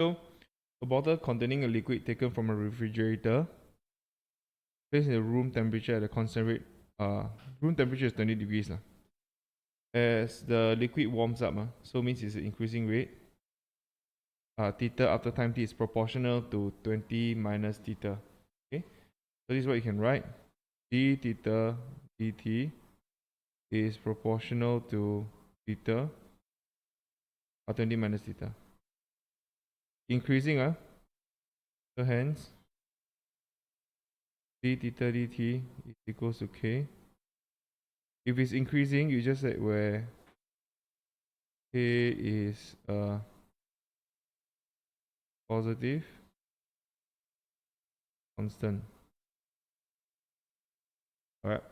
So, a bottle containing a liquid taken from a refrigerator, placed in the room temperature at a constant rate. Room temperature is 20 degrees. As the liquid warms up, so means it's an increasing rate. Theta after time t is proportional to 20 minus theta. Okay, so this is what you can write. d theta dt is proportional to theta, 20 minus theta. Increasing, so hence d theta dt is equals to k. If it's increasing, you just say where k is positive constant. Alright.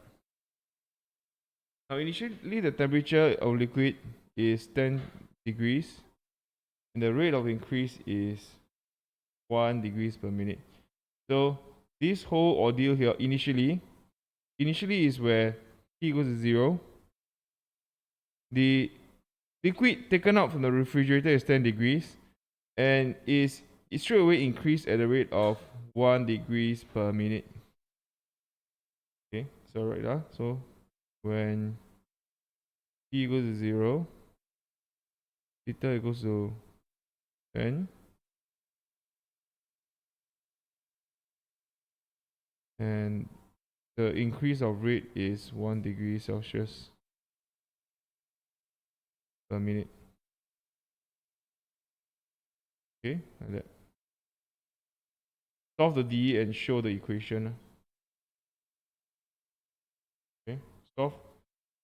Now initially the temperature of liquid is 10 degrees and the rate of increase is 1 degrees per minute. So this whole ordeal here initially is where t equals to 0. The liquid taken out from the refrigerator is 10 degrees and is straight away increased at a rate of 1 degrees per minute. Okay, so right now, so when t equals to 0, theta equals to 10, and the increase of rate is 1 degree Celsius per minute. Okay, like that. Solve the DE and show the equation. Okay, solve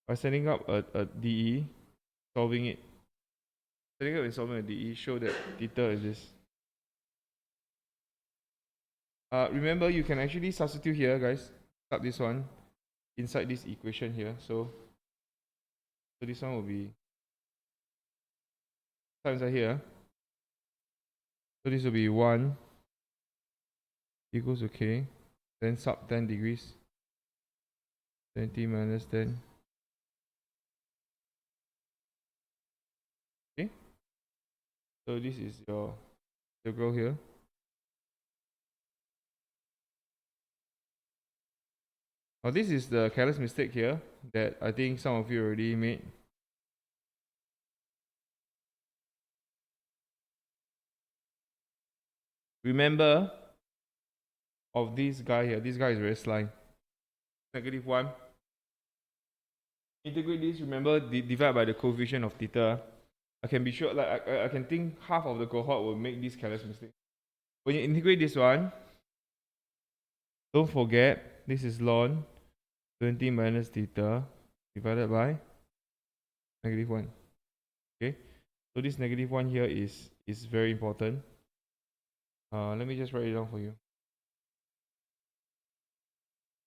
by setting up a DE, solving it. Setting up and solving a DE, show that theta is this. Remember, you can actually substitute here, guys. Start this one inside this equation here. So this one will be times are here. So this will be 1 equals to k. Then sub 10 degrees. 20 minus 10. Okay. So this is your integral here. Now this is the careless mistake here that I think some of you already made. Remember of this guy here. This guy is very sly. -1. Integrate this, remember, divide by the coefficient of theta. I can be sure, like I can think half of the cohort will make this careless mistake. When you integrate this one, don't forget this is ln 20 minus theta divided by -1. Okay, so this -1 here is very important. Let me just write it down for you.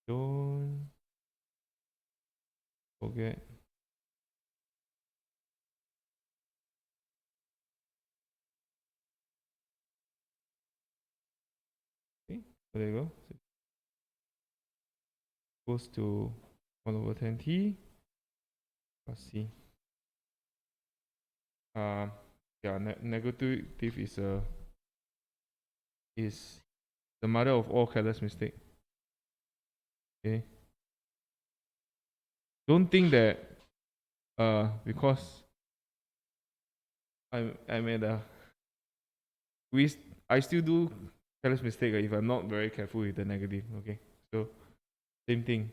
Don't forget okay, so there you go. So goes to 1 over 10t plus c. Yeah, negative is the mother of all careless mistake. Okay. Don't think that because I'm at a I still do careless mistake if I'm not very careful with the negative. Okay. So same thing.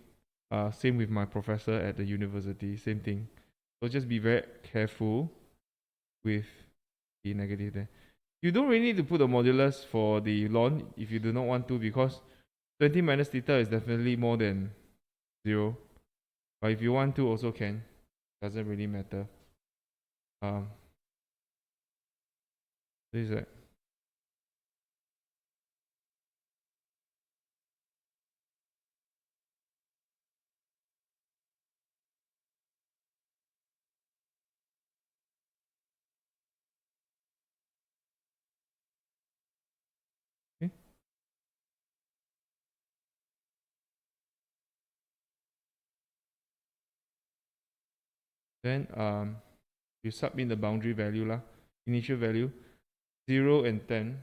Same with my professor at the university. Same thing. So just be very careful with the negative there. You don't really need to put the modulus for the ln if you do not want to, because 20 minus theta is definitely more than 0. But if you want to, also can. Doesn't really matter. This is it. Okay. Then you sub in the boundary value lah, initial value. 0 and 10.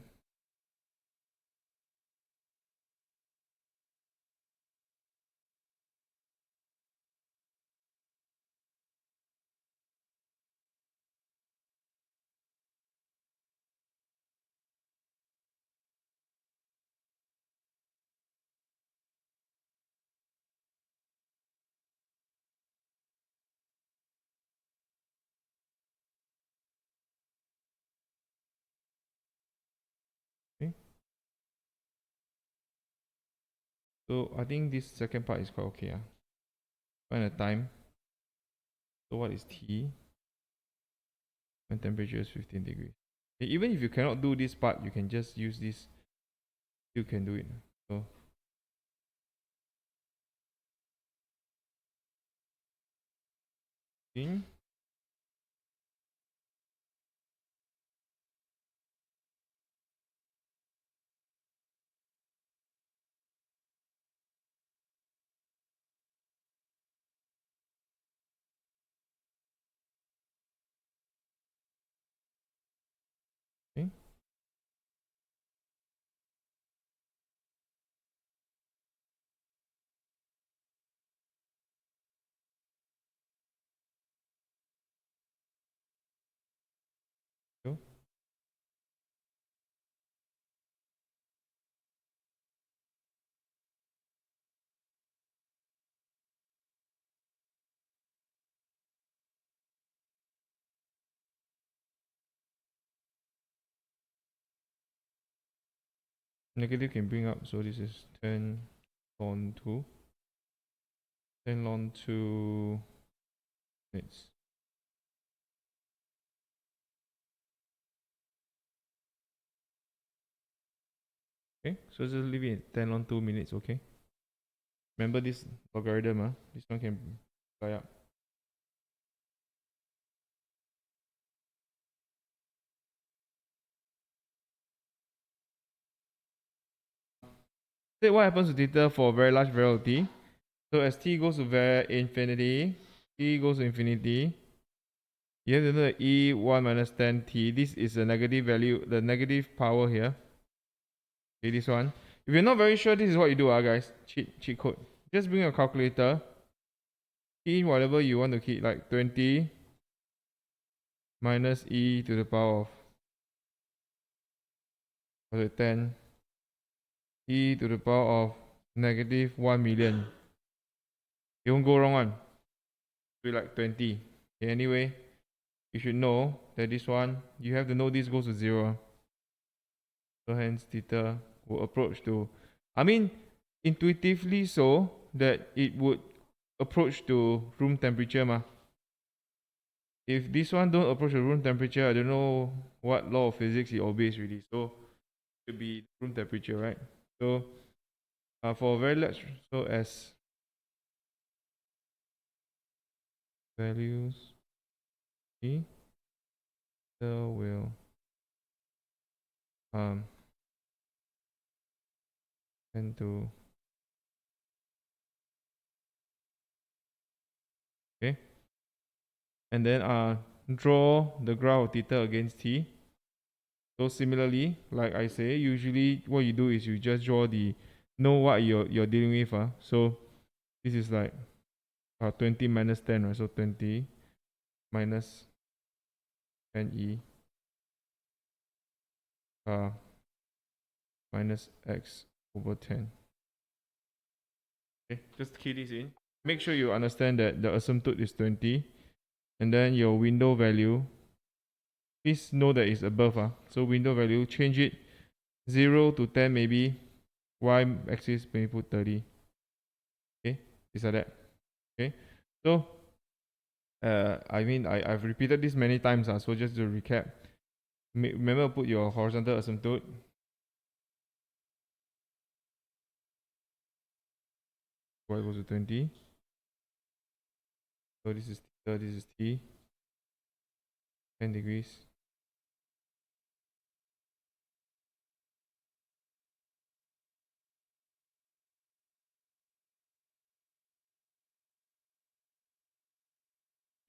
Okay. So I think this second part is quite okay. Find a time. So what is T when temperature is 15 degrees? Okay, even if you cannot do this part, you can just use this. You can do it. So thing. Okay. So negative can bring up. So this is 10 ln 2. 10 ln 2 minutes. Okay, so just leave it at 10 ln 2 minutes, okay? Remember this logarithm, this one can fly up. So what happens to theta for very large variability? So as t goes to infinity, t goes to infinity, you have to know that e1 minus 10t. This is a negative value, the negative power here. Okay, this one. If you're not very sure, this is what you do, guys. Cheat code. Just bring a calculator. Key in whatever you want to key, like 20 minus e to the power of 10 e to the power of negative 1 million. You won't go wrong one. Be like 20. Okay, anyway, you should know that this one, you have to know this goes to 0. So hence theta will approach to, I mean, intuitively so that it would approach to room temperature ma. If this one don't approach the room temperature, I don't know what law of physics it obeys really. So it should be room temperature, right? So for very large, so as values e, the will tend to, okay, and then draw the graph of theta against t. So similarly, like I say, usually what you do is you just draw the, know what you're dealing with. So this is like 20 minus 10, right? So 20 minus 10e minus x over 10. Okay, just key this in. Make sure you understand that the asymptote is 20, and then your window value, please know that it's above. So window value, change it 0 to 10 maybe, y axis maybe put 30. Okay, is like that. Okay, so I mean I've repeated this many times, so just to recap, remember put your horizontal asymptote. Y equals to 20. So this is theta, this is t, 10 degrees.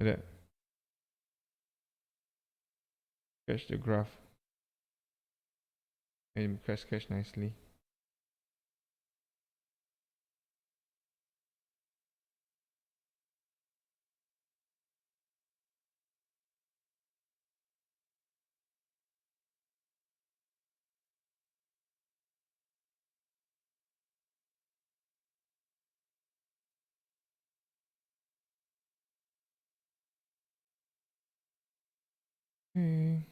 Like that. Sketch the graph. and press catch nicely. Okay.